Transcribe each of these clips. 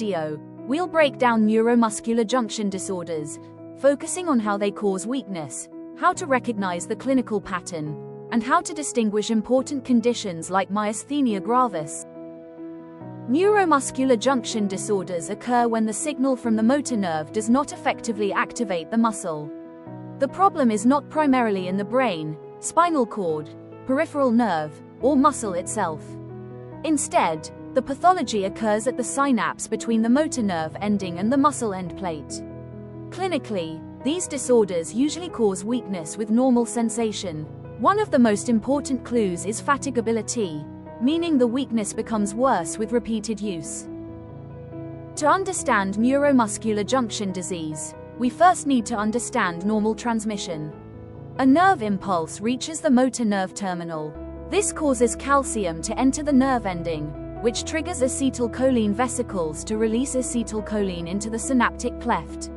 video, we'll break down neuromuscular junction disorders, focusing on how they cause weakness, how to recognize the clinical pattern, and how to distinguish important conditions like myasthenia gravis. Neuromuscular junction disorders occur when the signal from the motor nerve does not effectively activate the muscle. The problem is not primarily in the brain, spinal cord, peripheral nerve, or muscle itself. Instead, the pathology occurs at the synapse between the motor nerve ending and the muscle end plate. Clinically, these disorders usually cause weakness with normal sensation. One of the most important clues is fatigability, meaning the weakness becomes worse with repeated use. To understand neuromuscular junction disease, we first need to understand normal transmission. A nerve impulse reaches the motor nerve terminal. This causes calcium to enter the nerve ending, which triggers acetylcholine vesicles to release acetylcholine into the synaptic cleft.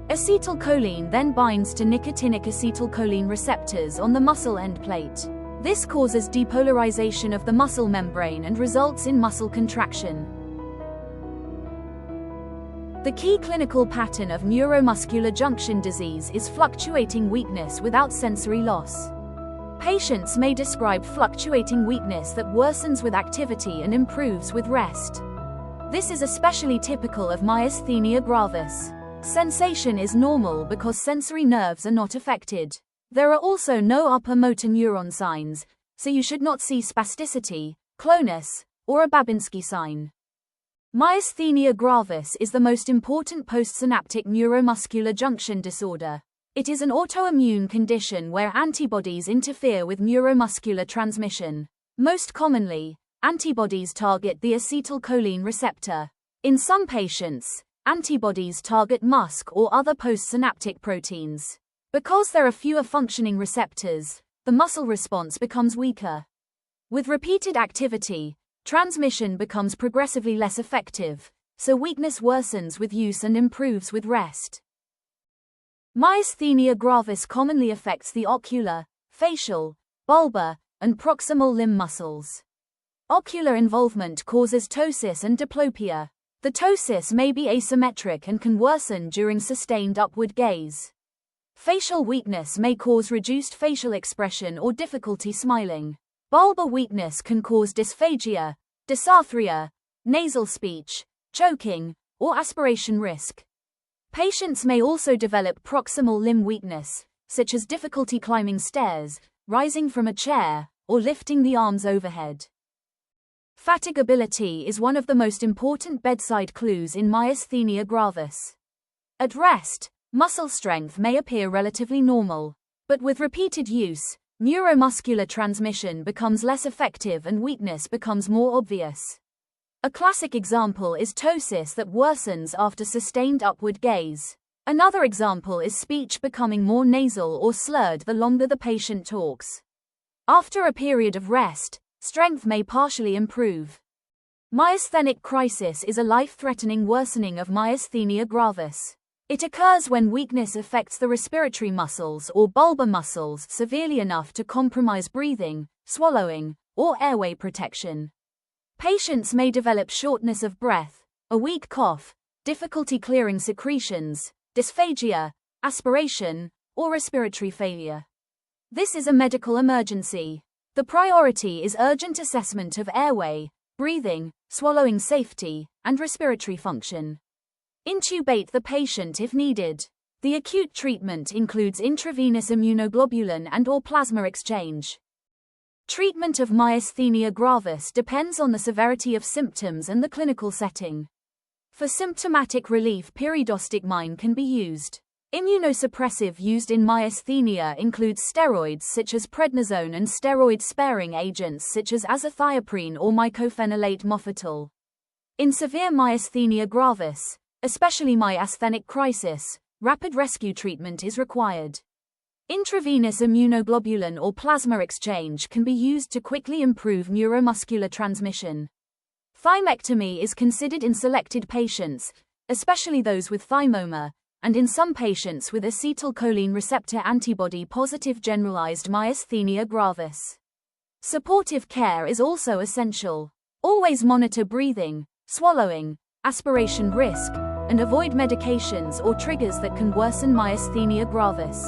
Acetylcholine then binds to nicotinic acetylcholine receptors on the muscle end plate. This causes depolarization of the muscle membrane and results in muscle contraction. The key clinical pattern of neuromuscular junction disease is fluctuating weakness without sensory loss. Patients may describe fluctuating weakness that worsens with activity and improves with rest. This is especially typical of myasthenia gravis. Sensation is normal because sensory nerves are not affected. There are also no upper motor neuron signs, so you should not see spasticity, clonus, or a Babinski sign. Myasthenia gravis is the most important postsynaptic neuromuscular junction disorder. It is an autoimmune condition where antibodies interfere with neuromuscular transmission. Most commonly, antibodies target the acetylcholine receptor. In some patients, antibodies target MuSK or other postsynaptic proteins. Because there are fewer functioning receptors, the muscle response becomes weaker. With repeated activity, transmission becomes progressively less effective, so weakness worsens with use and improves with rest. Myasthenia gravis commonly affects the ocular, facial, bulbar, and proximal limb muscles. Ocular involvement causes ptosis and diplopia. The ptosis may be asymmetric and can worsen during sustained upward gaze. Facial weakness may cause reduced facial expression or difficulty smiling. Bulbar weakness can cause dysphagia, dysarthria, nasal speech, choking, or aspiration risk. Patients may also develop proximal limb weakness, such as difficulty climbing stairs, rising from a chair, or lifting the arms overhead. Fatigability is one of the most important bedside clues in myasthenia gravis. At rest, muscle strength may appear relatively normal, but with repeated use, neuromuscular transmission becomes less effective and weakness becomes more obvious. A classic example is ptosis that worsens after sustained upward gaze. Another example is speech becoming more nasal or slurred the longer the patient talks. After a period of rest, strength may partially improve. Myasthenic crisis is a life-threatening worsening of myasthenia gravis. It occurs when weakness affects the respiratory muscles or bulbar muscles severely enough to compromise breathing, swallowing, or airway protection. Patients may develop shortness of breath, a weak cough, difficulty clearing secretions, dysphagia, aspiration, or respiratory failure. This is a medical emergency. The priority is urgent assessment of airway, breathing, swallowing safety, and respiratory function. Intubate the patient if needed. The acute treatment includes intravenous immunoglobulin and/or plasma exchange. Treatment of myasthenia gravis depends on the severity of symptoms and the clinical setting. For symptomatic relief, pyridostigmine can be used. Immunosuppressive used in myasthenia includes steroids such as prednisone and steroid-sparing agents such as azathioprine or mycophenolate mofetil. In severe myasthenia gravis, especially myasthenic crisis, rapid rescue treatment is required. Intravenous immunoglobulin or plasma exchange can be used to quickly improve neuromuscular transmission. Thymectomy is considered in selected patients, especially those with thymoma, and in some patients with acetylcholine receptor antibody-positive generalized myasthenia gravis. Supportive care is also essential. Always monitor breathing, swallowing, aspiration risk, and avoid medications or triggers that can worsen myasthenia gravis.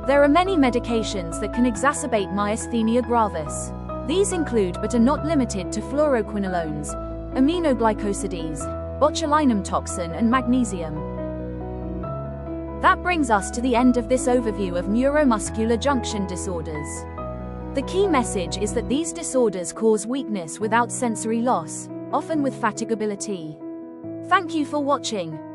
There are many medications that can exacerbate myasthenia gravis. These include but are not limited to fluoroquinolones, aminoglycosides, botulinum toxin and magnesium. That brings us to the end of this overview of neuromuscular junction disorders. The key message is that these disorders cause weakness without sensory loss, often with fatigability. Thank you for watching.